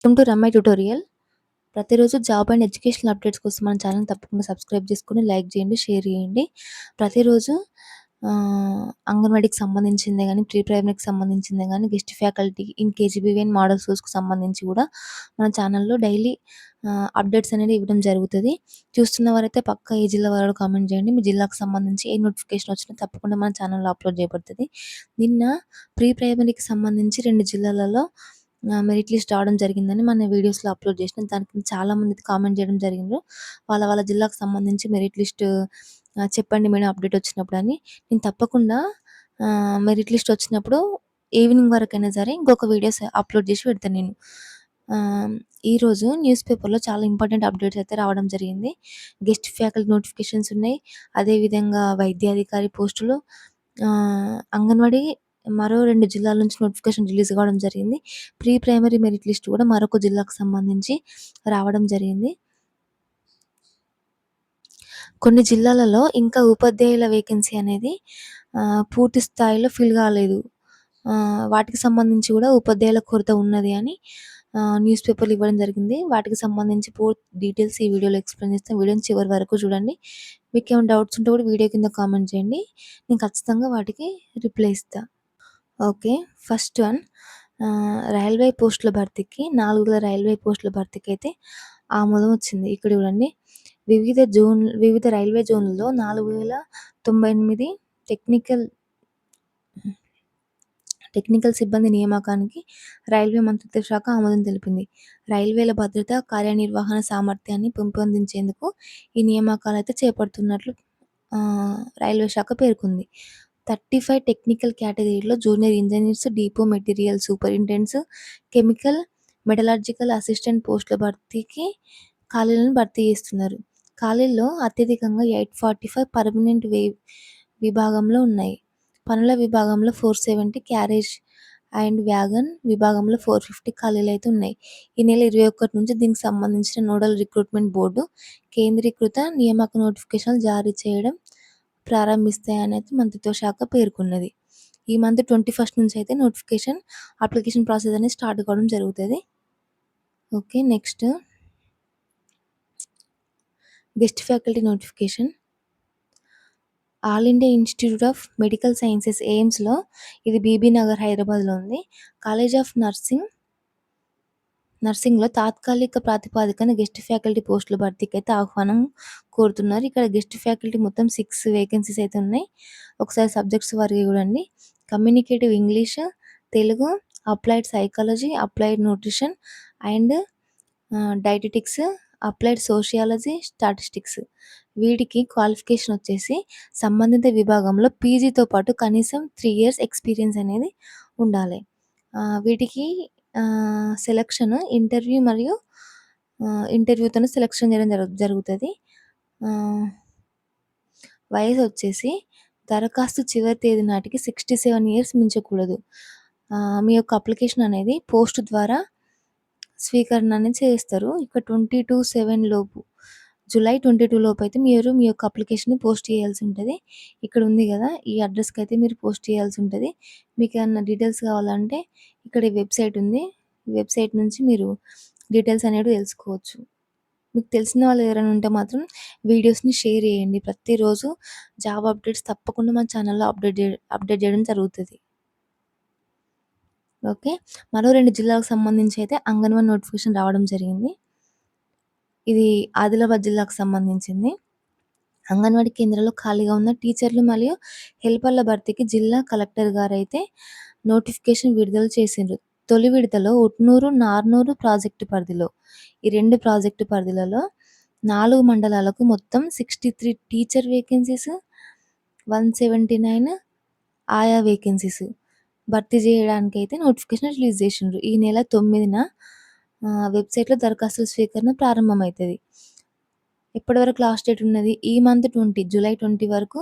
Welcome to రమ్మై tutorial. ప్రతిరోజు job and educational updates కోసం మన ఛానల్ తప్పకుండా సబ్స్క్రైబ్ చేసుకొని లైక్ చేయండి, షేర్ చేయండి. ప్రతిరోజు అంగన్వాడీకి సంబంధించిందే గానీ, ప్రీ ప్రైమరీకి సంబంధించిందే గానీ, గెస్ట్ ఫ్యాకల్టీ, ఇన్ కేజీబీవీఎన్ మోడల్ స్కూల్స్‌కి సంబంధించి కూడా మన ఛానల్‌లో డైలీ అప్డేట్స్ అనేది ఇవ్వడం జరుగుతది. చూస్తున్న వారైతే పక్కా ఏ జిల్లా వారో కామెంట్ చేయండి. మీ జిల్లాకు సంబంధించి ఏ నోటిఫికేషన్ వచ్చినా తప్పకుండా మన ఛానల్‌లో అప్లోడ్ చేయబడుతది. నిన్న ప్రీ ప్రైమరీకి సంబంధించి 2 జిల్లాలలో మెరిట్ లిస్ట్ రావడం జరిగిందని మన వీడియోస్‌లో అప్లోడ్ చేసినా. దానికి చాలామంది కామెంట్ చేయడం జరిగిండ్రు. వాళ్ళ జిల్లాకు సంబంధించి మెరిట్ లిస్ట్ చెప్పండి మేడం అప్డేట్ వచ్చినప్పుడని. నేను తప్పకుండా మెరిట్ లిస్ట్ వచ్చినప్పుడు ఈవినింగ్ వరకైనా సరే ఇంకొక వీడియోస్ అప్లోడ్ చేసి పెడతాను నేను. ఈరోజు న్యూస్ పేపర్‌లో చాలా ఇంపార్టెంట్ అప్డేట్స్ అయితే రావడం జరిగింది. గెస్ట్ ఫ్యాకల్టీ నోటిఫికేషన్స్ ఉన్నాయి. అదేవిధంగా వైద్యాధికారి పోస్టులు, అంగన్వాడీ మరో 2 జిల్లాల నుంచి నోటిఫికేషన్ రిలీజ్ కావడం జరిగింది. ప్రీ ప్రైమరీ మెరిట్ లిస్ట్ కూడా మరొక జిల్లాకు సంబంధించి రావడం జరిగింది. కొన్ని జిల్లాలలో ఇంకా ఉపాధ్యాయుల వేకెన్సీ అనేది పూర్తి స్థాయిలో ఫిల్ కాలేదు. వాటికి సంబంధించి కూడా ఉపాధ్యాయుల కొరత ఉన్నది అని న్యూస్ పేపర్‌లో ఇవ్వడం జరిగింది. వాటికి సంబంధించి పూర్తి డీటెయిల్స్ ఈ వీడియోలో ఎక్స్‌ప్లెయిన్ చేస్తాను. వీడియోని చివరి వరకు చూడండి. మీకేమైనా డౌట్స్ ఉంటే కూడా వీడియో కింద కామెంట్ చేయండి. నేను ఖచ్చితంగా వాటికి రిప్లై ఇస్తా. ఓకే. ఫస్ట్ వన్, రైల్వే పోస్టుల భర్తీకి 4 రైల్వే పోస్టుల భర్తీకి అయితే ఆమోదం వచ్చింది. ఇక్కడ చూడండి, వివిధ రైల్వే జోన్లలో 4098 టెక్నికల్ సిబ్బంది నియామకానికి రైల్వే మంత్రిత్వ శాఖ ఆమోదం తెలిపింది. రైల్వేల భద్రత, కార్యనిర్వహణ సామర్థ్యాన్ని పెంపొందించేందుకు ఈ నియామకాలైతే చేపడుతున్నట్లు రైల్వే శాఖ పేర్కొంది. 35 టెక్నికల్ కేటగిరీలో junior engineers, depot material superintendents, chemical, metallurgical assistant పోస్టుల భర్తీకి ఖాళీలను భర్తీ చేస్తున్నారు. ఖాళీల్లో అత్యధికంగా 845 పర్మనెంట్ విభాగంలో ఉన్నాయి. పనుల విభాగంలో 470, క్యారేజ్ అండ్ వ్యాగన్ విభాగంలో 450 ఖాళీలైతే ఉన్నాయి. ఈ నెల 21 నుంచి దీనికి సంబంధించిన నోడల్ రిక్రూట్మెంట్ బోర్డు కేంద్రీకృత నియామక నోటిఫికేషన్లు జారీ చేయడం ప్రారంభిస్తాయని అయితే మంత్రిత్వ శాఖ పేర్కొన్నది. ఈ మంత్ 21 నుంచి అయితే అప్లికేషన్ ప్రాసెస్ అనేది స్టార్ట్ కావడం జరుగుతుంది. Okay. Next, guest faculty notification. All India Institute of Medical Sciences ఎయిమ్స్లో, ఇది బీబీ నగర్ హైదరాబాద్లో ఉంది. కాలేజ్ ఆఫ్ నర్సింగ్లో తాత్కాలిక ప్రాతిపదికన గెస్ట్ ఫ్యాకల్టీ పోస్టుల భర్తీకి అయితే ఆహ్వానం కోరుతున్నారు. ఇక్కడ గెస్ట్ ఫ్యాకల్టీ మొత్తం 6 వేకెన్సీస్ అయితే ఉన్నాయి. ఒకసారి సబ్జెక్ట్స్ వారికి చూడండి. Communicative English, Telugu, applied psychology, applied nutrition and dietetics, applied sociology, statistics. వీటికి క్వాలిఫికేషన్ వచ్చేసి సంబంధిత విభాగంలో పీజీతో పాటు కనీసం 3 years ఎక్స్పీరియన్స్ అనేది ఉండాలి. వీటికి సెలక్షన్ ఇంటర్వ్యూతోనే సెలక్షన్ చేయడం జరుగుతుంది. వయసు వచ్చేసి దరఖాస్తు చివరి తేదీ నాటికి 67 years మించకూడదు. మీ యొక్క అప్లికేషన్ అనేది పోస్ట్ ద్వారా స్వీకరణ అనేది చేస్తారు. ఇక్కడ 22/7 లోపు, జూలై 22 లోపు అయితే మీరు మీ యొక్క అప్లికేషన్‌ని పోస్ట్ చేయాల్సి ఉంటది. ఇక్కడ ఉంది కదా, ఈ అడ్రస్‌కి అయితే మీరు పోస్ట్ చేయాల్సి ఉంటది. మీకు ఏమన్నా డీటెయిల్స్ కావాలంటే ఇక్కడ ఈ వెబ్సైట్ ఉంది. ఈ వెబ్సైట్ నుంచి మీరు డీటెయిల్స్ అనేవి తెలుసుకోవచ్చు. మీకు తెలిసిన వాళ్ళు ఎవరైనా ఉంటే మాత్రం వీడియోస్‌ని షేర్ చేయండి. ప్రతిరోజు జాబ్ అప్డేట్స్ తప్పకుండా మన ఛానల్‌లో అప్డేట్ చేయడం జరుగుతది. ఓకే. మరో 2 జిల్లాలకు సంబంధించి అయితే అంగన్వాడీ నోటిఫికేషన్ రావడం జరిగింది. ఇది ఆదిలాబాద్ జిల్లాకు సంబంధించింది. అంగన్వాడీ కేంద్రాల్లో ఖాళీగా ఉన్న టీచర్లు మరియు హెల్పర్ల భర్తీకి జిల్లా కలెక్టర్ గారైతే నోటిఫికేషన్ విడుదల చేసిండ్రు. తొలి విడతలో ఉట్నూరు, నార్నూరు ప్రాజెక్టు పరిధిలో, ఈ 2 ప్రాజెక్టు పరిధిలలో 4 మండలాలకు మొత్తం 63 టీచర్ వేకెన్సీస్, 179 ఆయా వేకెన్సీస్ భర్తీ చేయడానికైతే నోటిఫికేషన్ రిలీజ్ చేసిండ్రు. ఈ నెల 9న వెబ్సైట్‌లో దరఖాస్తుల స్వీకరణ ప్రారంభమైతది. ఎప్పటివరకు లాస్ట్ డేట్ ఉన్నది? ఈ మంత్ 20, జూలై 20 వరకు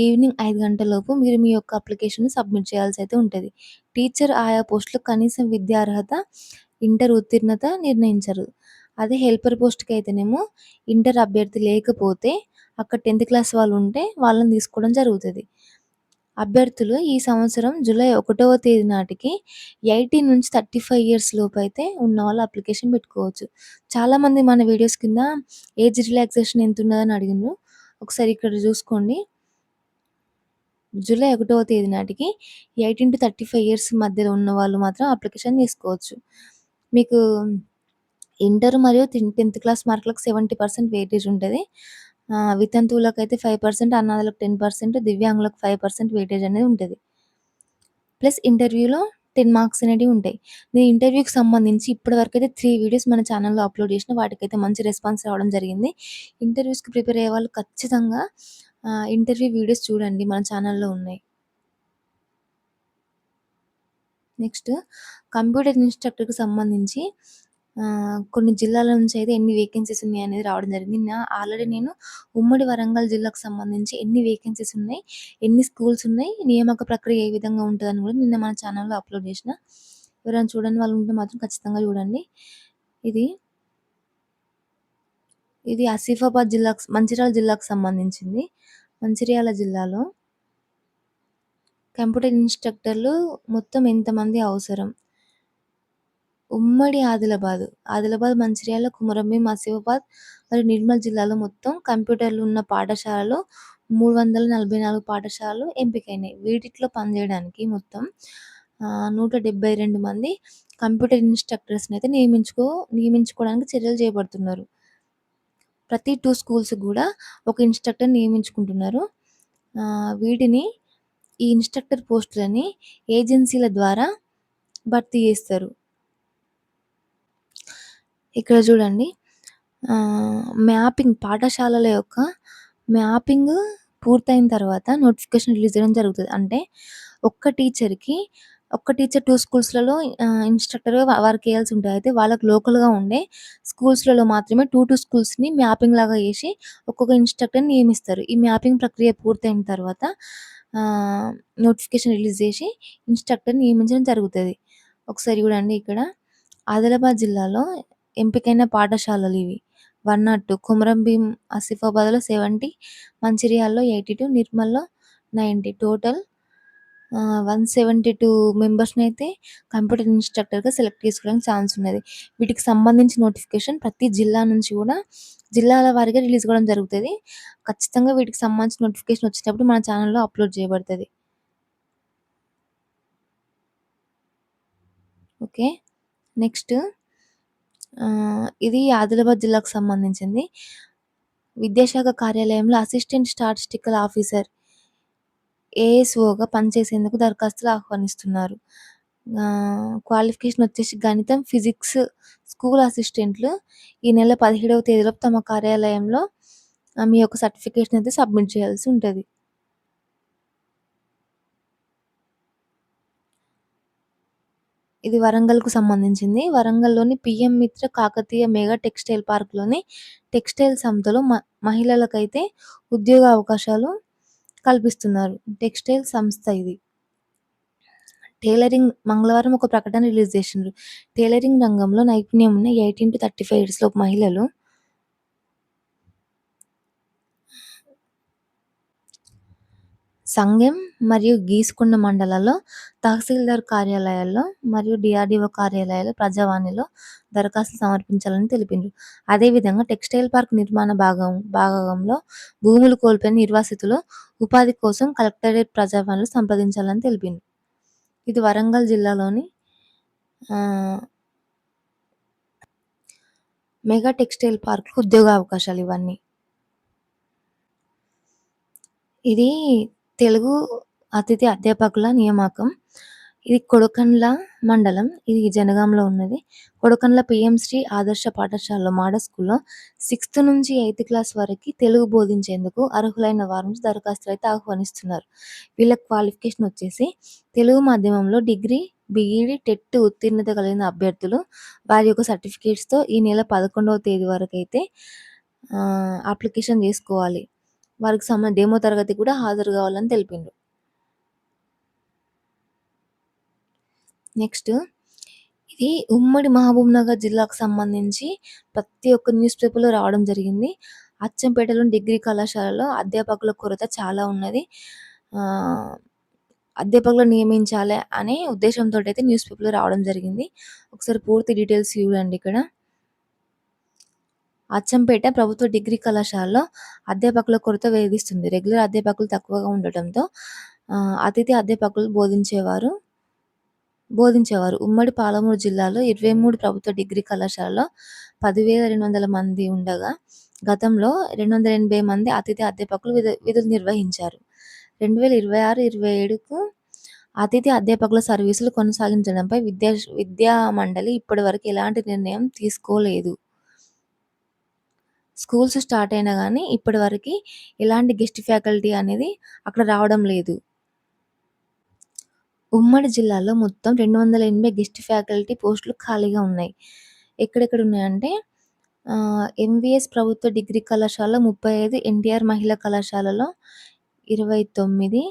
ఈవినింగ్ 5 గంటలలోపు మీరు మీ యొక్క అప్లికేషన్‌ని సబ్మిట్ చేయాల్సి అయితే ఉంటది. టీచర్ ఆయా పోస్టులకు కనీసం విద్యార్హత ఇంటర్ ఉత్తీర్ణత నిర్ణయించరు. అదే హెల్పర్ పోస్ట్‌కి అయితేనేమో ఇంటర్ అభ్యర్థి లేకపోతే అక్కడ 10th క్లాస్ వాళ్ళు ఉంటే వాళ్ళని తీసుకోవడం జరుగుతది. అభ్యర్థులు ఈ సంవత్సరం జూలై 1వ తేదీ నాటికి 18-35 ఇయర్స్ లోపైతే ఉన్నవాళ్ళు అప్లికేషన్ పెట్టుకోవచ్చు. చాలామంది మన వీడియోస్ కింద ఏజ్ రిలాక్సేషన్ ఎంతున్నదని అడిగిండ్రు. ఒకసారి ఇక్కడ చూసుకోండి. జూలై 1వ తేదీ నాటికి 18-35 ఇయర్స్ మధ్యలో ఉన్నవాళ్ళు మాత్రం అప్లికేషన్ చేసుకోవచ్చు. మీకు ఇంటర్ మరియు 10థ్ క్లాస్ మార్కులకు 70% వెయిటేజ్ ఉంటది. వితంతువులకైతే 5%, అనాథలకు 10%, దివ్యాంగులకు 5% వెయిటేజ్ అనేది ఉంటది. ప్లస్ ఇంటర్వ్యూలో 10 మార్క్స్ అనేటివి ఉంటాయి. నేను ఇంటర్వ్యూకి సంబంధించి ఇప్పటివరకైతే 3 వీడియోస్ మన ఛానల్‌లో అప్‌లోడ్ చేసిన. వాటికైతే మంచి రెస్పాన్స్ రావడం జరిగింది. ఇంటర్వ్యూస్‌కి ప్రిపేర్ అయ్యే వాళ్ళు ఖచ్చితంగా ఇంటర్వ్యూ వీడియోస్ చూడండి. మన ఛానల్‌లో ఉన్నాయి. నెక్స్ట్ కంప్యూటర్ ఇన్‌స్ట్రక్టర్‌కి సంబంధించి కొన్ని జిల్లాల నుంచి అయితే ఎన్ని వేకెన్సీస్ ఉన్నాయనేది రావడం జరిగింది. ఆల్రెడీ నేను ఉమ్మడి వరంగల్ జిల్లాకు సంబంధించి ఎన్ని వేకెన్సీస్ ఉన్నాయి, ఎన్ని స్కూల్స్ ఉన్నాయి, నియామక ప్రక్రియ ఏ విధంగా ఉంటదని కూడా నిన్న మన ఛానల్‌లో అప్‌లోడ్ చేసిన. ఎవరైనా చూడని వాళ్ళు ఉంటే మాత్రం ఖచ్చితంగా చూడండి. ఇది ఇది ఆసిఫాబాద్ జిల్లాకు మంచిర్యాల జిల్లాకు సంబంధించింది. మంచిర్యాల జిల్లాలో కంప్యూటర్ ఇన్‌స్ట్రక్టర్లు మొత్తం ఎంతమంది అవసరం? ఉమ్మడి ఆదిలాబాద్, మంచిర్యాల, కొమరంభీం, ఆసిఫాబాద్ మరియు నిర్మల్ జిల్లాలో మొత్తం కంప్యూటర్లు ఉన్న పాఠశాలలు 344 పాఠశాలలు ఎంపికైనాయి. వీటిట్లో పనిచేయడానికి మొత్తం 172 మంది కంప్యూటర్ ఇన్‌స్ట్రక్టర్స్‌ని అయితే నియమించుకోవడానికి చర్యలు చేపడుతున్నారు. ప్రతి 2 స్కూల్స్‌కి గూడా ఒక ఇన్‌స్ట్రక్టర్ నియమించుకుంటున్నారు. ఈ ఇన్‌స్ట్రక్టర్ పోస్టులని ఏజెన్సీల ద్వారా భర్తీ చేస్తారు. ఇక్కడ చూడండి. పాఠశాలల యొక్క మ్యాపింగ్ పూర్తయిన తర్వాత నోటిఫికేషన్ రిలీజ్ చేయడం జరుగుతది. అంటే ఒక్క టీచర్ 2 స్కూల్స్‌లలో ఇన్‌స్ట్రక్టర్‌గా వర్క్ చేయాల్సి ఉంటది. అయితే వాళ్ళకి లోకల్‌గా ఉండే స్కూల్స్‌లలో మాత్రమే 2 స్కూల్స్‌ని మ్యాపింగ్ లాగా చేసి ఒక్కొక్క ఇన్‌స్ట్రక్టర్‌ని నియమిస్తారు. ఈ మ్యాపింగ్ ప్రక్రియ పూర్తయిన తర్వాత నోటిఫికేషన్ రిలీజ్ చేసి ఇన్‌స్ట్రక్టర్‌ని నియమించడం జరుగుతది. ఒకసారి చూడండి ఇక్కడ ఆదిలాబాద్ జిల్లాలో ఎంపికైన పాఠశాలలివి. 102 కొమరంభీం, ఆసిఫాబాద్‌లో 70, మంచిర్యాలలో 82, నిర్మల్‌లో 90 టోటల్ 172 మెంబర్స్‌నైతే కంప్యూటర్ ఇన్‌స్ట్రక్టర్‌గా సెలెక్ట్ చేసుకోవడానికి ఛాన్స్ ఉన్నది. వీటికి సంబంధించి నోటిఫికేషన్ ప్రతి జిల్లా నుంచి కూడా జిల్లాల వారీగా రిలీజ్ కావడం జరుగుతది. ఖచ్చితంగా వీటికి సంబంధించిన నోటిఫికేషన్ వచ్చినప్పుడు మన ఛానల్‌లో అప్‌లోడ్ చేయబడతది. ఓకే. నెక్స్ట్ ఇది ఆదిలాబాద్ జిల్లాకు సంబంధించింది. విద్యాశాఖ కార్యాలయంలో అసిస్టెంట్ స్టాటిస్టికల్ ఆఫీసర్ ఏఎస్ఓగా పనిచేసేందుకు దరఖాస్తులు ఆహ్వానిస్తున్నారు. క్వాలిఫికేషన్ వచ్చేసి గణితం, ఫిజిక్స్ స్కూల్ అసిస్టెంట్లు ఈ నెల 17వ తేదీలోపు తమ కార్యాలయంలో మీ యొక్క సర్టిఫికేషన్ అయితే సబ్మిట్ చేయాల్సి ఉంటది. ఇది వరంగల్‌కు సంబంధించింది. వరంగల్‌లోని పీఎం మిత్ర కాకతీయ మెగా టెక్స్‌టైల్ పార్క్‌లోని టెక్స్‌టైల్ సంస్థలో మహిళలకైతే ఉద్యోగ అవకాశాలు కల్పిస్తున్నారు. టెక్స్‌టైల్ సంస్థ ఇది. మంగళవారం ఒక ప్రకటన రిలీజ్ చేసిండ్రు. టైలరింగ్ రంగంలో నైపుణ్యం ఉన్న 18-35 ఇయర్స్ లోపు మహిళలు సంగెం మరియు గీసుకొండ మండలాల్లో తహసీల్దార్ కార్యాలయాల్లో మరియు డీఆర్‌డీఓ కార్యాలయాల్లో ప్రజావాణిలో దరఖాస్తులు సమర్పించాలని తెలిపిండ్రు. అదేవిధంగా టెక్స్‌టైల్ పార్క్ నిర్మాణ భాగంలో భూములు కోల్పోయిన నిర్వాసితులు ఉపాధి కోసం కలెక్టరేట్ ప్రజావాణిలో సంప్రదించాలని తెలిపిండ్రు. ఇది వరంగల్ జిల్లాలోని మెగా టెక్స్‌టైల్ పార్క్‌లో ఉద్యోగ అవకాశాలు ఇవన్నీ. ఇది తెలుగు అతిథి అధ్యాపకుల నియామకం. ఇది కొడకండ్ల మండలం. ఇది జనగాంలో ఉన్నది. కొడకండ్ల పీఎంశ్రీ ఆదర్శ పాఠశాలలో మోడల్ స్కూల్‌లో 6థ్ నుంచి 8థ్ క్లాస్ వరకి తెలుగు బోధించేందుకు అర్హులైన వారి నుంచి దరఖాస్తులైతే ఆహ్వానిస్తున్నారు. వీళ్ళ క్వాలిఫికేషన్ వచ్చేసి తెలుగు మాధ్యమంలో డిగ్రీ, బీఈడీ, టెట్ ఉత్తీర్ణత కలిగిన అభ్యర్థులు వారి యొక్క సర్టిఫికేట్స్‌తో ఈ నెల 11వ తేదీ వరకైతే అప్లికేషన్ చేసుకోవాలి. వారికి డెమో తరగతి కూడా హాజరు కావాలని తెలిపిండ్రు. నెక్స్ట్ ఇది ఉమ్మడి మహబూబ్‌నగర్ జిల్లాకు సంబంధించి ప్రతి ఒక్క న్యూస్ పేపర్‌లో రావడం జరిగింది. అచ్చంపేటలోని డిగ్రీ కళాశాలలో అధ్యాపకుల కొరత చాలా ఉన్నది. అధ్యాపకులను నియమించాలి అనే ఉద్దేశంతోటైతే న్యూస్ పేపర్‌లో రావడం జరిగింది. ఒకసారి పూర్తి డీటెయిల్స్ చూడండి ఇక్కడ. అచ్చంపేట ప్రభుత్వ డిగ్రీ కళాశాలలో అధ్యాపకుల కొరత వేధిస్తుంది. రెగ్యులర్ అధ్యాపకులు తక్కువగా ఉండటంతో అతిథి అధ్యాపకులు బోధించేవారు. ఉమ్మడి పాలమూరు జిల్లాలో 23 ప్రభుత్వ డిగ్రీ కళాశాలలో 10,200 మంది ఉండగా, గతంలో 280 మంది అతిథి అధ్యాపకులు విధులు నిర్వహించారు. 2026, 27కు అతిథి అధ్యాపకుల సర్వీసులు కొనసాగించడంపై విద్యా మండలి ఇప్పటివరకు ఎలాంటి నిర్ణయం తీసుకోలేదు. స్కూల్స్ స్టార్ట్ అయినా గానీ ఇప్పటివరకి ఎలాంటి గెస్ట్ ఫ్యాకల్టీ అనేది అక్కడ రావడం లేదు. ఉమ్మడి జిల్లాలో మొత్తం 280 గెస్ట్ ఫ్యాకల్టీ పోస్టులు ఖాళీగా ఉన్నాయి. ఎక్కడెక్కడ ఉన్నాయంటే ఎంవీఎస్ ప్రభుత్వ డిగ్రీ కళాశాలలో 35, ఎన్టీఆర్ మహిళా కళాశాలలో 29,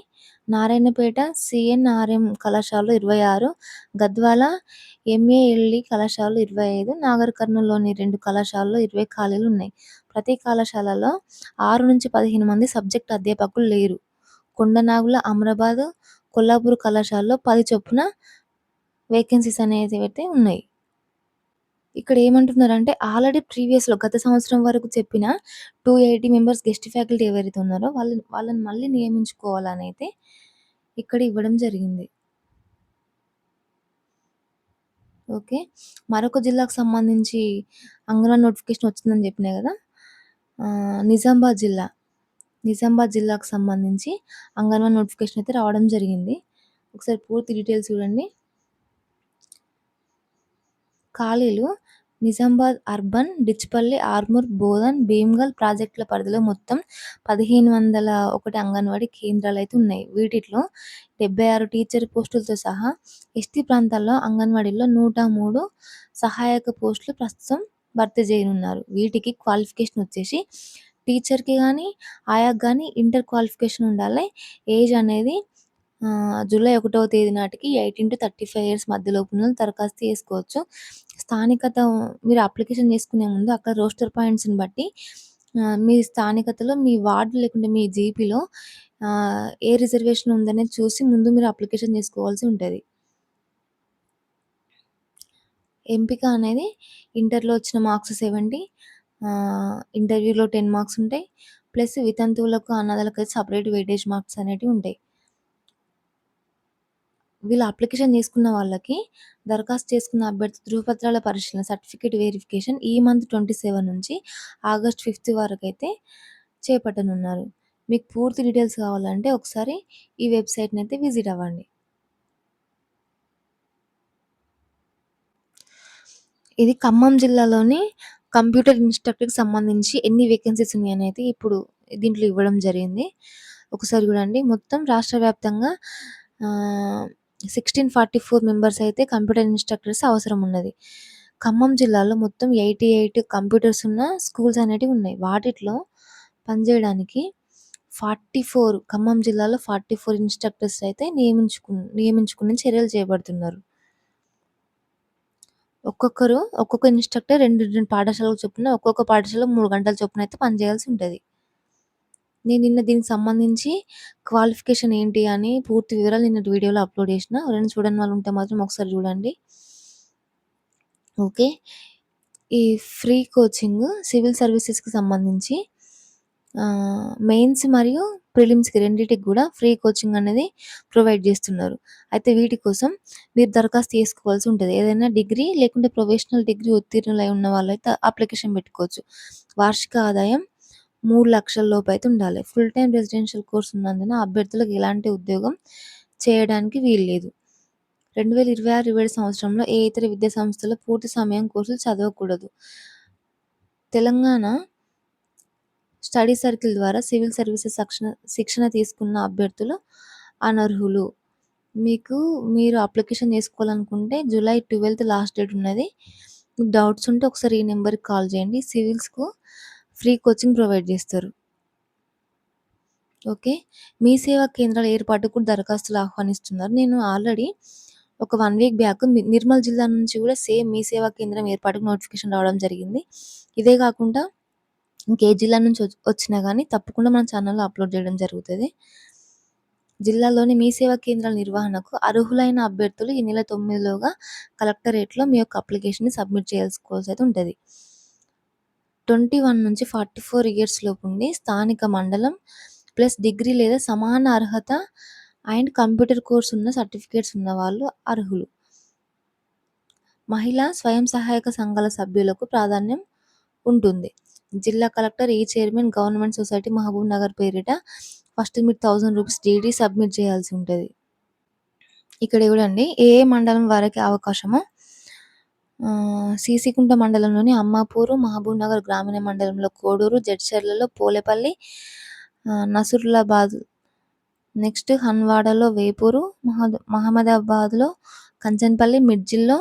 నారాయణపేట సీఎన్ఆర్ఎం కళాశాలలో 26, గద్వాల ఎంఏఎల్ఈ కళాశాలలో 25, నాగర్ కర్నూల్‌లోని 2 కళాశాలలో 20 ఖాళీలు ఉన్నాయి. ప్రతి కళాశాలలో 6-15 మంది సబ్జెక్ట్ అధ్యాపకులు లేరు. కొండనాగుల, అమరాబాద్, కొల్లాపూర్ కళాశాలలో 10 చొప్పున వేకెన్సీస్ అనేవైతే ఉన్నాయి. ఇక్కడ ఏమంటున్నారంటే ఆల్రెడీ ప్రీవియస్‌లో గత సంవత్సరం వరకు చెప్పిన 280 మెంబర్స్ గెస్ట్ ఫ్యాకల్టీ ఎవరైతే ఉన్నారో వాళ్ళని మళ్ళీ నియమించుకోవాలనైతే ఇక్కడ ఇవ్వడం జరిగింది. ఓకే. మరొక జిల్లాకు సంబంధించి అంగన్వాడీ నోటిఫికేషన్ వచ్చిందని చెప్పినా గదా! నిజామాబాద్ జిల్లాకు సంబంధించి అంగన్వాడీ నోటిఫికేషన్ అయితే రావడం జరిగింది. ఒకసారి పూర్తి డీటెయిల్స్ చూడండి. ఖాళీలు నిజామాబాద్ అర్బన్, డిచ్పల్లి, ఆర్మూర్, బోధన్, భీమ్గల్ ప్రాజెక్టుల పరిధిలో మొత్తం 1,501 అంగన్వాడీ కేంద్రాలైతే ఉన్నాయి. వీటిలో 76 టీచర్ పోస్టులతో సహా ఎస్టీ ప్రాంతాల్లో అంగన్వాడీలో 103 సహాయక పోస్టులు ప్రస్తుతం భర్తీ చేయనున్నారు. వీటికి క్వాలిఫికేషన్ వచ్చేసి టీచర్‌కి గానీ, ఆయాకి గానీ ఇంటర్ క్వాలిఫికేషన్ ఉండాలి. ఏజ్ అనేది జూలై 1వ తేదీ నాటికి 18-35 ఇయర్స్ మధ్యలోపు ఉన్నోళ్ళు దరఖాస్తు చేసుకోవచ్చు. స్థానికత మీరు అప్లికేషన్ చేసుకునే ముందు అక్కడ రోస్టర్ పాయింట్స్‌ని బట్టి మీ స్థానికతలో మీ వార్డ్ లేకుంటే మీ జీపీలో ఏ రిజర్వేషన్ ఉందనేది చూసి ముందు మీరు అప్లికేషన్ చేసుకోవాల్సి ఉంటది. ఎంపిక అనేది ఇంటర్‌లో వచ్చిన మార్క్స్ 70, ఇంటర్వ్యూలో 10 మార్క్స్ ఉంటాయి. ప్లస్ వితంతువులకు, అనాథలకైతే సెపరేట్ వెయిటేజ్ మార్క్స్ అనేటివి ఉంటాయి. వీళ్ళు అప్లికేషన్ చేసుకున్న వాళ్ళకి దరఖాస్తు చేసుకున్న అభ్యర్థి ధృవపత్రాల పరిశీలన సర్టిఫికేట్ వెరిఫికేషన్ ఈ మంత్ 27 నుంచి ఆగస్ట్ 5 వరకైతే చేపట్టనున్నారు. మీకు పూర్తి డీటెయిల్స్ కావాలంటే ఒకసారి ఈ వెబ్‌సైట్‌నైతే విజిట్ అవ్వండి. ఇది ఖమ్మం జిల్లాలోని కంప్యూటర్ ఇన్‌స్ట్రక్టర్‌కి సంబంధించి ఎన్ని వేకెన్సీస్ ఉన్నాయనైతే ఇప్పుడు దీంట్లో ఇవ్వడం జరిగింది. ఒకసారి చూడండి. మొత్తం రాష్ట్ర వ్యాప్తంగా 1644 మెంబర్స్ అయితే కంప్యూటర్ ఇన్‌స్ట్రక్టర్స్ అవసరం ఉన్నది. ఖమ్మం జిల్లాలో మొత్తం 88 కంప్యూటర్స్ ఉన్న స్కూల్స్ అనేటివి ఉన్నాయి. వాటిట్లో పనిచేయడానికి 44 ఖమ్మం జిల్లాలో 44 ఇన్‌స్ట్రక్టర్స్ అయితే నియమించుకుని చర్యలు చేపడుతున్నారు. ఒక్కొక్క ఇన్‌స్ట్రక్టర్ 2 పాఠశాలలకు చొప్పున ఒక్కొక్క పాఠశాలలో 3 గంటల చొప్పున అయితే పనిచేయాల్సి ఉంటది. నేను నిన్న దీనికి సంబంధించి క్వాలిఫికేషన్ ఏంటి అని పూర్తి వివరాలు నిన్నటి వీడియోలో అప్‌లోడ్ చేసిన. ఎవరైనా చూడని వాళ్ళు ఉంటే మాత్రం ఒకసారి చూడండి. ఓకే. ఈ ఫ్రీ కోచింగ్ సివిల్ సర్వీసెస్‌కి సంబంధించి మెయిన్స్ మరియు ప్రిలిమ్స్‌కి రెండిటికి గూడా ఫ్రీ కోచింగ్ అనేది ప్రొవైడ్ చేస్తున్నారు. అయితే వీటి కోసం మీరు దరఖాస్తు చేసుకోవాల్సి ఉంటది. ఏదైనా డిగ్రీ లేకుంటే ప్రొఫెషనల్ డిగ్రీ ఉత్తీర్ణులై ఉన్న వాళ్ళైతే అప్లికేషన్ పెట్టుకోవచ్చు. వార్షిక ఆదాయం 3,00,000 లోపైతే ఉండాలి. ఫుల్ టైమ్ రెసిడెన్షియల్ కోర్స్ ఉన్నందున అభ్యర్థులకు ఎలాంటి ఉద్యోగం చేయడానికి వీల్లేదు. 2026, 27 సంవత్సరంలో ఏ ఇతర విద్యా సంస్థలో పూర్తి సమయం కోర్సులు చదవకూడదు. తెలంగాణ స్టడీ సర్కిల్ ద్వారా సివిల్ సర్వీసెస్ శిక్షణ తీసుకున్న అభ్యర్థులు అనర్హులు. మీరు అప్లికేషన్ చేసుకోవాలనుకుంటే జూలై 12 లాస్ట్ డేట్ ఉన్నది. మీకు డౌట్స్ ఉంటే ఒకసారి ఈ నెంబర్‌కి కాల్ చేయండి. సివిల్స్‌కు ఫ్రీ కోచింగ్ ప్రొవైడ్ చేస్తారు. ఓకే. మీ సేవా కేంద్రాల ఏర్పాటుకు కూడా దరఖాస్తులు ఆహ్వానిస్తున్నారు. నేను ఆల్రెడీ ఒక 1 వీక్ బ్యాక్ నిర్మల్ జిల్లా నుంచి కూడా సేమ్ మీ సేవా కేంద్రం ఏర్పాటుకు నోటిఫికేషన్ రావడం జరిగింది. ఇదే కాకుండా ఇంకే జిల్లా నుంచి వచ్చినా గానీ తప్పకుండా మన ఛానల్‌లో అప్‌లోడ్ చేయడం జరుగుతది. జిల్లాలోని మీ సేవా కేంద్రాల నిర్వహణకు అర్హులైన అభ్యర్థులు ఈ నెల 9లోగా కలెక్టరేట్‌లో మీ యొక్క అప్లికేషన్‌ని సబ్మిట్ చేసుకోవాల్సయితే ఉంటది. 21-44 ఇయర్స్ లోపుండి స్థానిక మండలం ప్లస్ డిగ్రీ లేదా సమాన అర్హత అండ్ కంప్యూటర్ కోర్స్ ఉన్న సర్టిఫికేట్స్ ఉన్నవాళ్ళు అర్హులు. మహిళా స్వయం సహాయక సంఘాల సభ్యులకు ప్రాధాన్యం ఉంటుంది. జిల్లా collector, chairman, government society Mahabubnagar పేరిట ఫస్ట్ మీరు ₹1000 డీడీ సబ్మిట్ చేయాల్సి ఉంటది. ఇక్కడ చూడండి ఏ మండలం వారికి అవకాశమో సీసీకుంట మండలంలోని అమ్మాపూరు, మహబూబ్ నగర్ గ్రామీణ మండలంలో కోడూరు, జడ్చర్లలో పోలేపల్లి, నసురులాబాద్, నెక్స్ట్ హన్వాడలో వేపూరు, మహమ్మదాబాద్‌లో కంచన్పల్లి, మిడ్జిల్లో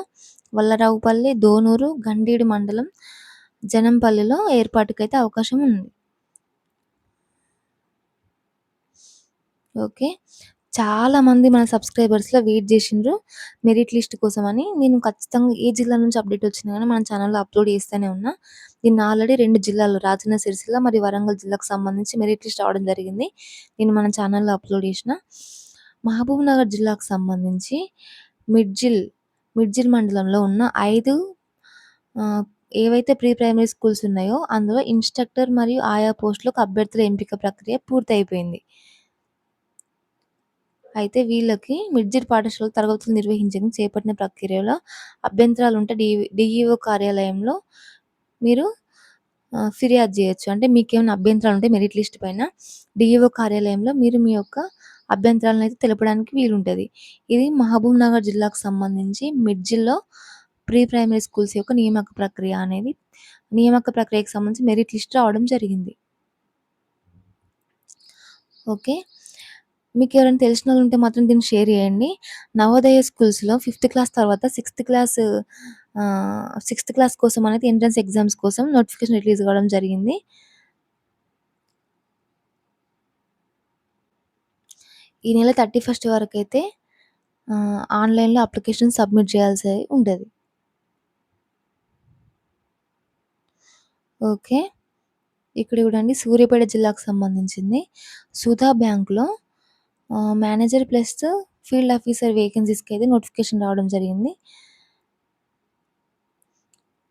వల్లరావుపల్లి, దోనూరు, గండీడు మండలం జనంపల్లిలో ఏర్పాటుకైతే అవకాశం ఉంది. ఓకే. చాలామంది మన సబ్స్క్రైబర్స్‌లో వెయిట్ చేసిండ్రు మెరిట్ లిస్ట్ కోసమని. నేను ఖచ్చితంగా ఏ జిల్లా నుంచి అప్డేట్ వచ్చినా గానీ మన ఛానల్‌లో అప్లోడ్ చేస్తూనే ఉన్నా. నిన్న ఆల్రెడీ 2 జిల్లాలు రాజన్న సిరిసిల్ల మరియు వరంగల్ జిల్లాకు సంబంధించి మెరిట్ లిస్ట్ రావడం జరిగింది. నేను మన ఛానల్‌లో అప్లోడ్ చేసిన. మహబూబ్ నగర్ జిల్లాకు సంబంధించి మిడ్జిల్ మండలంలో ఉన్న 5 ఆహ్, ఏవైతే ప్రీ ప్రైమరీ స్కూల్స్ ఉన్నాయో అందులో ఇన్‌స్ట్రక్టర్ మరియు ఆయా పోస్టులకు అభ్యర్థుల ఎంపిక ప్రక్రియ పూర్తయిపోయింది. అయితే వీళ్ళకి మిడ్జిల్ పాఠశాలలో తరగతులు నిర్వహించేందుకు చేపట్టిన ప్రక్రియలో అభ్యంతరాలుంటే డీఈఓ కార్యాలయంలో మీరు ఫిర్యాదు చేయొచ్చు. అంటే మీకేమైనా అభ్యంతరాలుంటే మెరిట్ లిస్ట్ పైన డీఈఓ కార్యాలయంలో మీరు మీ యొక్క అభ్యంతరాలనైతే తెలపడానికి వీలుంటది. ఇది మహబూబ్ నగర్ జిల్లాకు సంబంధించి మిడ్జిల్‌లో ప్రీ ప్రైమరీ స్కూల్స్ యొక్క నియామక ప్రక్రియకు సంబంధించి మెరిట్ లిస్ట్ రావడం జరిగింది. ఓకే. మీకెవరైనా తెలిసినోళ్ళు ఉంటే మాత్రం దీన్ని షేర్ చేయండి. నవోదయ స్కూల్స్‌లో 5థ్ క్లాస్ తర్వాత 6థ్ క్లాస్ కోసం అనేది ఎంట్రన్స్ ఎగ్జామ్స్ కోసం నోటిఫికేషన్ రిలీజ్ కావడం జరిగింది. ఈ నెల 31 వరకైతే ఆన్‌లైన్‌లో అప్లికేషన్ సబ్మిట్ చేయాల్సి ఉంటది. ఓకే. ఇక్కడ చూడండి సూర్యాపేట జిల్లాకు సంబంధించింది. సుధా బ్యాంక్‌లో మేనేజర్ ప్లస్ ఫీల్డ్ ఆఫీసర్ వేకెన్సీస్‌కైతే నోటిఫికేషన్ రావడం జరిగింది.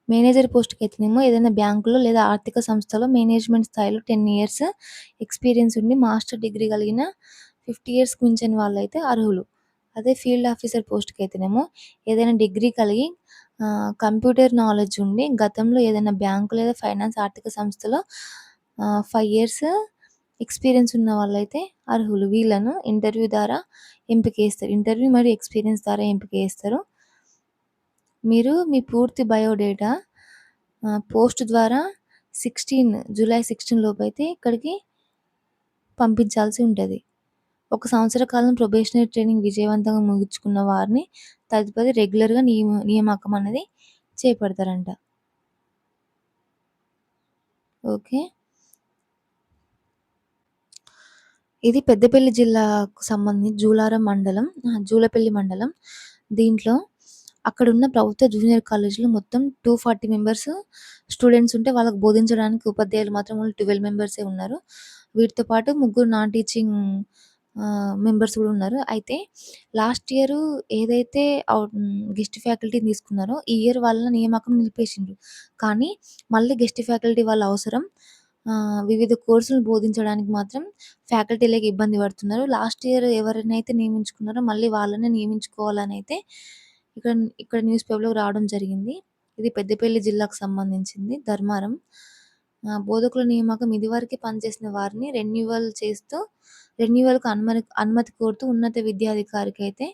మేనేజర్ పోస్ట్‌కైతేనేమో ఏదైనా బ్యాంకులో లేదా ఆర్థిక సంస్థలో మేనేజ్మెంట్ స్థాయిలో 10 ఇయర్స్ ఎక్స్‌పీరియన్స్ ఉండి మాస్టర్ డిగ్రీ కలిగిన 50 ఇయర్స్‌కి మించిన వాళ్ళైతే అర్హులు. అదే ఫీల్డ్ ఆఫీసర్ పోస్ట్‌కైతేనేమో ఏదైనా డిగ్రీ కలిగి కంప్యూటర్ నాలెడ్జ్ ఉండి గతంలో ఏదైనా బ్యాంకు లేదా ఫైనాన్స్ ఆర్థిక సంస్థలో 5 ఇయర్స్ ఎక్స్‌పీరియన్స్ ఉన్న వాళ్ళైతే అర్హులు. వీళ్ళను ఇంటర్వ్యూ ద్వారా ఎంపిక చేస్తారు. ఇంటర్వ్యూ మరియు ఎక్స్‌పీరియన్స్ ద్వారా ఎంపిక చేస్తారు. మీరు మీ పూర్తి బయోడేటా పోస్ట్ ద్వారా జూలై 16 లోపైతే ఇక్కడికి పంపించాల్సి ఉంటది. 1 సంవత్సర కాలం ప్రొబేషనరీ ట్రైనింగ్ విజయవంతంగా ముగించుకున్న వారిని తదుపరి రెగ్యులర్‌గా నియామకం అనేది చేపడతారంట. ఓకే. ఇది పెద్దపల్లి జిల్లాకు సంబంధించి జూలపల్లి మండలం. దీంట్లో అక్కడున్న ప్రభుత్వ జూనియర్ కాలేజ్‌లో మొత్తం 240 మెంబర్స్ స్టూడెంట్స్ ఉంటే వాళ్ళకి బోధించడానికి ఉపాధ్యాయులు మాత్రం ఓన్లీ 12 మెంబర్సే ఉన్నారు. వీటితో పాటు ముగ్గురు నాన్ టీచింగ్ మెంబర్స్ కూడా ఉన్నారు. అయితే లాస్ట్ ఇయర్ ఏదైతే గెస్ట్ ఫ్యాకల్టీని తీసుకున్నారో ఈ ఇయర్ వాళ్ళ నియామకం నిలిపేసిండ్రు. కానీ మళ్ళీ గెస్ట్ ఫ్యాకల్టీ వాళ్ళ అవసరం. వివిధ కోర్సులు బోధించడానికి మాత్రం ఫ్యాకల్టీలకి ఇబ్బంది పడుతున్నారు. లాస్ట్ ఇయర్ ఎవరినైతే నియమించుకున్నారో మళ్ళీ వాళ్ళనే నియమించుకోవాలనైతే ఇక్కడ ఇక్కడ న్యూస్ పేపర్‌లో రావడం జరిగింది. ఇది పెద్దపల్లి జిల్లాకు సంబంధించింది. ధర్మారం. బోధకుల నియామకం ఇదివరకే పనిచేసిన వారిని రెన్యువల్‌కు అనుమతి కోరుతూ ఉన్నత విద్యాధికారికైతే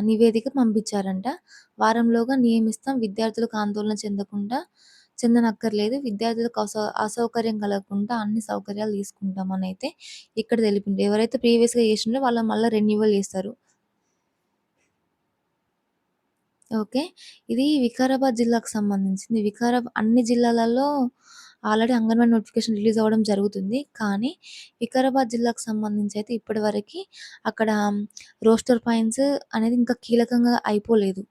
నివేదిక పంపించారంట. వారంలోగా నియమిస్తాం. విద్యార్థులకు ఆందోళన చెందనక్కర్లేదు. విద్యార్థులకు అసౌకర్యం కలగకుండా అన్ని సౌకర్యాలు తీసుకుంటామనైతే ఇక్కడ తెలిపింది. ఎవరైతే ప్రీవియస్‌గా చేసిండ్రో వాళ్ళు మళ్ళా రెన్యువల్ చేస్తారు. ఓకే. ఇది వికారాబాద్ జిల్లాకు సంబంధించింది. అన్ని జిల్లాలలో ఆల్రెడీ అంగన్వాడీ నోటిఫికేషన్ రిలీజ్ అవ్వడం జరుగుతుంది. కానీ వికారాబాద్ జిల్లాకు సంబంధించి అయితే ఇప్పటివరకి అక్కడ రోస్టర్ పాయింట్స్ అనేది ఇంకా కీలకంగా అయిపోలేదు.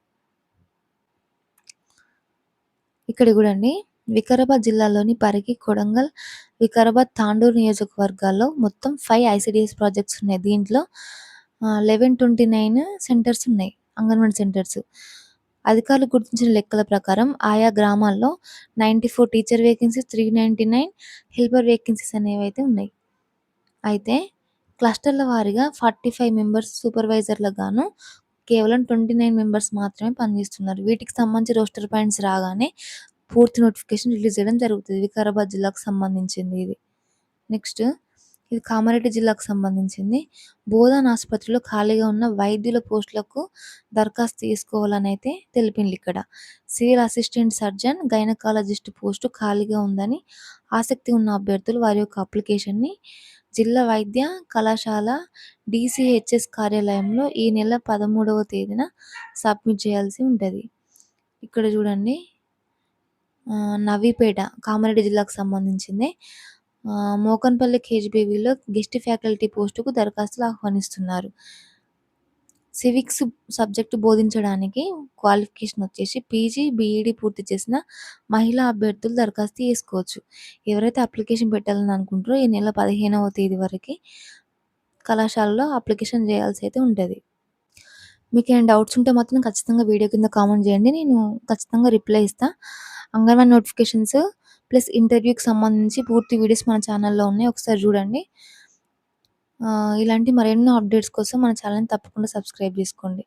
ఇక్కడ చూడండి వికారాబాద్ జిల్లాలోని పరిగి, కొడంగల్, వికారాబాద్, తాండూరు నియోజకవర్గాల్లో మొత్తం 5 ఐసీడీఎస్ ప్రాజెక్ట్స్ ఉన్నాయి. దీంట్లో 1129 సెంటర్స్ ఉన్నాయి. అంగన్వాడీ సెంటర్స్. అధికారులు గుర్తించిన లెక్కల ప్రకారం ఆయా గ్రామాల్లో 94 టీచర్ వేకెన్సీస్, 399 హెల్పర్ వేకెన్సీస్ అనేవైతే ఉన్నాయి. అయితే క్లస్టర్ల వారీగా 45 మెంబర్స్ సూపర్వైజర్‌లకు గాను కేవలం 29 మెంబర్స్ మాత్రమే పనిచేస్తున్నారు. వీటికి సంబంధించి రోస్టర్ పాయింట్స్ రాగానే పూర్తి నోటిఫికేషన్ రిలీజ్ చేయడం జరుగుతది. వికారాబాద్ జిల్లాకు సంబంధించింది ఇది. నెక్స్ట్ ఇది కామారెడ్డి జిల్లాకు సంబంధించింది. బోధన్ ఆసుపత్రిలో ఖాళీగా ఉన్న వైద్యుల పోస్టులకు దరఖాస్తు చేసుకోవాలనైతే తెలిపిండ్లిక్కడ. Civil assistant surgeon, gynaecologist post ఖాళీగా ఉందని ఆసక్తి ఉన్న అభ్యర్థులు వారి యొక్క అప్లికేషన్‌ని జిల్లా వైద్య కళాశాల డీసీహెచ్ఎస్ కార్యాలయంలో ఈ నెల 13వ తేదీన సబ్మిట్ చేయాల్సి ఉంటది. ఇక్కడ చూడండి నవీపేట కామారెడ్డి జిల్లాకు సంబంధించిందే. మోకన్పల్లి కేజీబీవీలో గెస్ట్ ఫ్యాకల్టీ పోస్టుకు దరఖాస్తులు ఆహ్వానిస్తున్నారు. సివిక్స్ సబ్జెక్టు బోధించడానికి క్వాలిఫికేషన్ వచ్చేసి పీజీ, బీఈడీ పూర్తి చేసిన మహిళా అభ్యర్థులు దరఖాస్తు చేసుకోవచ్చు. ఎవరైతే అప్లికేషన్ పెట్టాలని అనుకుంటారో ఈ నెల 15వ తేదీ వరకి కళాశాలలో అప్లికేషన్ చేయాల్సి అయితే ఉంటది. మీకేమైనా డౌట్స్ ఉంటే మాత్రం ఖచ్చితంగా వీడియో కింద కామెంట్ చేయండి. నేను ఖచ్చితంగా రిప్లై ఇస్తా. అంగన్వాడీ నోటిఫికేషన్స్ ప్లస్ ఇంటర్వ్యూకి సంబంధించి పూర్తి వీడియోస్ మన ఛానల్‌లో ఉన్నాయి. ఒకసారి చూడండి. ఇలాంటి మరెన్నో అప్డేట్స్ కోసం మన ఛానల్‌ని తప్పకుండా సబ్స్క్రైబ్ చేసుకోండి.